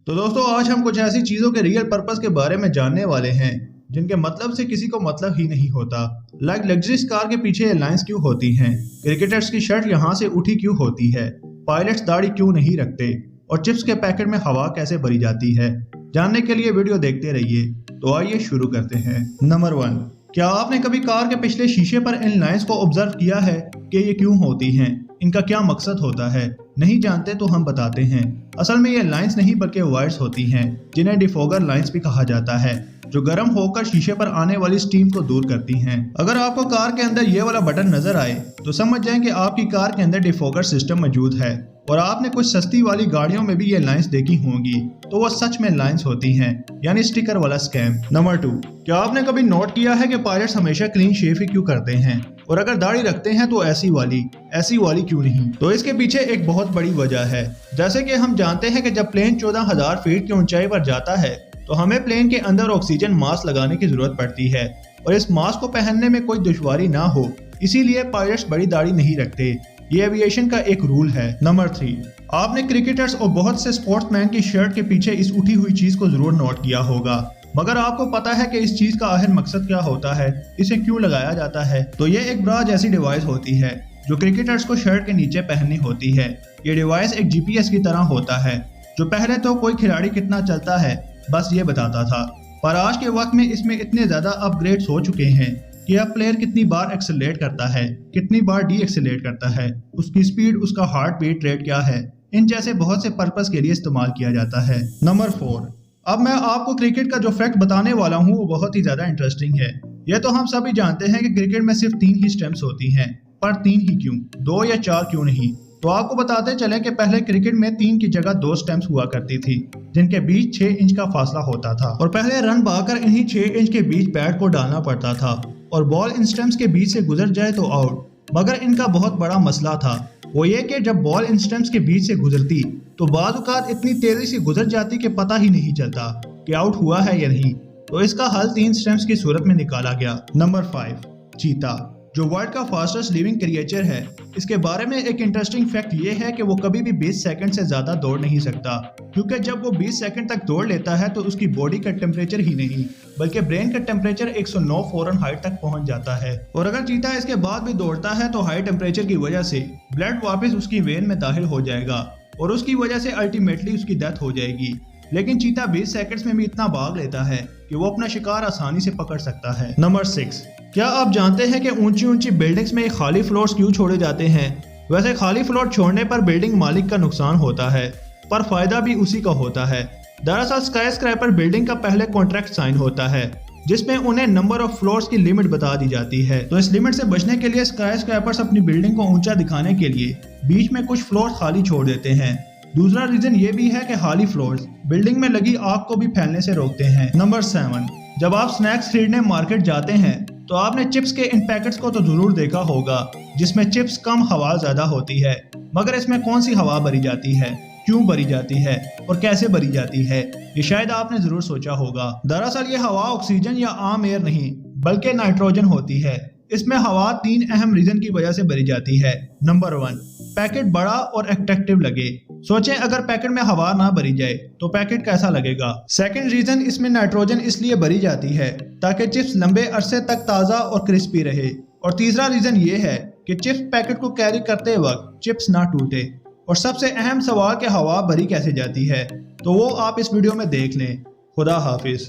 तो दोस्तों आज हम कुछ ऐसी चीजों के रियल पर्पस के बारे में जानने वाले हैं जिनके मतलब से किसी को मतलब ही नहीं होता। लाइक लग्जरीज कार के पीछे एयरलाइंस क्यों होती हैं, क्रिकेटर्स की शर्ट यहाँ से उठी क्यों होती है, पायलट्स दाढ़ी क्यों नहीं रखते और चिप्स के पैकेट में हवा कैसे भरी जाती है। जानने के लिए वीडियो देखते रहिए। तो आइए शुरू करते हैं। नंबर 1, क्या आपने कभी कार के पिछले शीशे पर इन लाइंस को ऑब्जर्व किया है कि ये क्यों होती हैं, इनका क्या मकसद होता है? नहीं जानते तो हम बताते हैं। असल में ये लाइंस नहीं बल्कि वायर्स होती हैं जिन्हें डिफॉगर लाइंस भी कहा जाता है, जो गर्म होकर शीशे पर आने वाली स्टीम को दूर करती हैं। अगर आपको कार के अंदर ये वाला बटन नजर आए तो समझ जाएं कि आपकी कार के अंदर डिफॉगर सिस्टम मौजूद है और आपने कुछ सस्ती वाली गाड़ियों में भी ये लाइंस देखी होंगी, तो वो सच में लाइंस होती हैं, यानी स्टिकर वाला स्कैम। नंबर 2, क्या आपने कभी नोट किया है कि पायलट्स हमेशा क्लीन शेव ही क्यों करते हैं और अगर दाढ़ी रखते हैं तो ऐसी वाली क्यों नहीं? तो इसके पीछे एक बहुत बड़ी वजह है। जैसे कि हम जानते हैं कि जब प्लेन 14,000 फीट की ऊंचाई पर जाता है तो हमें प्लेन के अंदर ऑक्सीजन मास्क लगाने की जरूरत पड़ती है और इस मास्क को पहनने में कोई दुश्वारी ना हो, इसीलिए पायलट्स बड़ी दाढ़ी नहीं रखते। ये एविएशन का एक रूल है। नंबर 3, आपने क्रिकेटर्स और बहुत से स्पोर्ट्समैन की शर्ट के पीछे इस उठी हुई चीज को जरूर नोट किया होगा, मगर आपको पता है कि इस चीज का आखिर मकसद क्या होता है, इसे क्यों लगाया जाता है? तो ये एक ब्रा जैसी डिवाइस होती है जो क्रिकेटर्स को शर्ट के नीचे पहननी होती है। ये डिवाइस एक जीपीएस की तरह होता है जो पहले तो कोई खिलाड़ी कितना चलता है बस ये बताता था, पर आज के वक्त में इसमें इतने ज्यादा अपग्रेड्स हो चुके हैं कि अब प्लेयर कितनी बार एक्सेलरेट करता है, कितनी बार डी एक्सेलरेट करता है, उसकी स्पीड, उसका हार्ट बीट रेट क्या है, इन जैसे बहुत से पर्पस के लिए इस्तेमाल किया जाता है। नंबर 4, अब मैं आपको क्रिकेट का जो फैक्ट बताने वाला हूँ वो बहुत ही ज्यादा इंटरेस्टिंग है। ये तो हम सभी जानते हैं कि क्रिकेट में सिर्फ 3 ही स्टंप्स होती हैं, पर 3 ही क्यों, 2 या 4 क्यों नहीं? तो आपको बताते चले कि पहले क्रिकेट में 3 की जगह 2 स्टंप्स हुआ करती थी जिनके बीच 6 इंच का फासला होता था और पहले रन बनाकर इन्हीं 6 इंच के बीच बैट को डालना पड़ता था और बॉल इन स्टंप्स के बीच से गुजर जाए तो आउट। मगर इनका बहुत बड़ा मसला था, वो ये कि जब बॉल इन स्टंप्स के बीच से गुजरती तो बाज़ औक़ात इतनी तेजी से गुजर जाती कि पता ही नहीं चलता कि आउट हुआ है या नहीं। तो इसका हल 3 स्टंप्स की सूरत में निकाला गया। नंबर 5, चीता, जो वर्ल्ड का फास्टेस्ट लिविंग क्रिएचर है। इसके बारे में एक इंटरेस्टिंग फैक्ट ये है कि वो कभी भी 20 सेकंड से ज्यादा दौड़ नहीं सकता, क्योंकि जब वो 20 सेकंड तक दौड़ लेता है तो उसकी बॉडी का टेम्परेचर ही नहीं बल्कि ब्रेन का टेम्परेचर 109 फ़ारेनहाइट तक पहुंच जाता है। और अगर चीता इसके बाद भी दौड़ता है तो हाई टेम्परेचर की वजह से ब्लड वापस उसकी वेन में दाखिल हो जाएगा और उसकी वजह से अल्टीमेटली उसकी डेथ हो जाएगी। लेकिन चीता 20 सेकंड्स में भी इतना भाग लेता है कि वो अपना शिकार आसानी से पकड़ सकता है। नंबर 6, क्या आप जानते हैं कि ऊंची ऊंची बिल्डिंग्स में खाली फ्लोर्स क्यों छोड़े जाते हैं? वैसे खाली फ्लोर छोड़ने पर बिल्डिंग मालिक का नुकसान होता है, पर फायदा भी उसी का होता है। दरअसल स्काई स्क्रैपर बिल्डिंग का पहले कॉन्ट्रैक्ट साइन होता है जिसमें उन्हें नंबर ऑफ फ्लोर्स की लिमिट बता दी जाती है। तो इस लिमिट से बचने के लिए स्काई स्क्रैपर्स अपनी बिल्डिंग को ऊंचा दिखाने के लिए बीच में कुछ फ्लोर खाली छोड़ देते हैं। दूसरा रीजन ये भी है कि खाली फ्लोर्स बिल्डिंग में लगी आग को भी फैलने से रोकते हैं। नंबर 7, जब आप स्नैक्स खरीदने मार्केट जाते हैं तो आपने चिप्स के इन पैकेट्स को तो जरूर देखा होगा जिसमें चिप्स कम हवा ज्यादा होती है, मगर इसमें कौन सी हवा भरी जाती है, क्यों भरी जाती है और कैसे भरी जाती है, ये शायद आपने जरूर सोचा होगा। दरअसल ये हवा ऑक्सीजन या आम एयर नहीं बल्कि नाइट्रोजन होती है। इसमें हवा 3 अहम रीजन की वजह से भरी जाती है। नंबर 1, पैकेट बड़ा और अट्रैक्टिव लगे। सोचें अगर पैकेट में हवा ना भरी जाए तो पैकेट कैसा लगेगा। सेकंड रीजन, इसमें नाइट्रोजन इसलिए भरी जाती है ताकि चिप्स लंबे अरसे तक ताज़ा और क्रिस्पी रहे। और तीसरा रीजन ये है कि चिप्स पैकेट को कैरी करते वक्त चिप्स ना टूटे। और सबसे अहम सवाल कि हवा भरी कैसे जाती है, तो वो आप इस वीडियो में देख लें। खुदा हाफिज।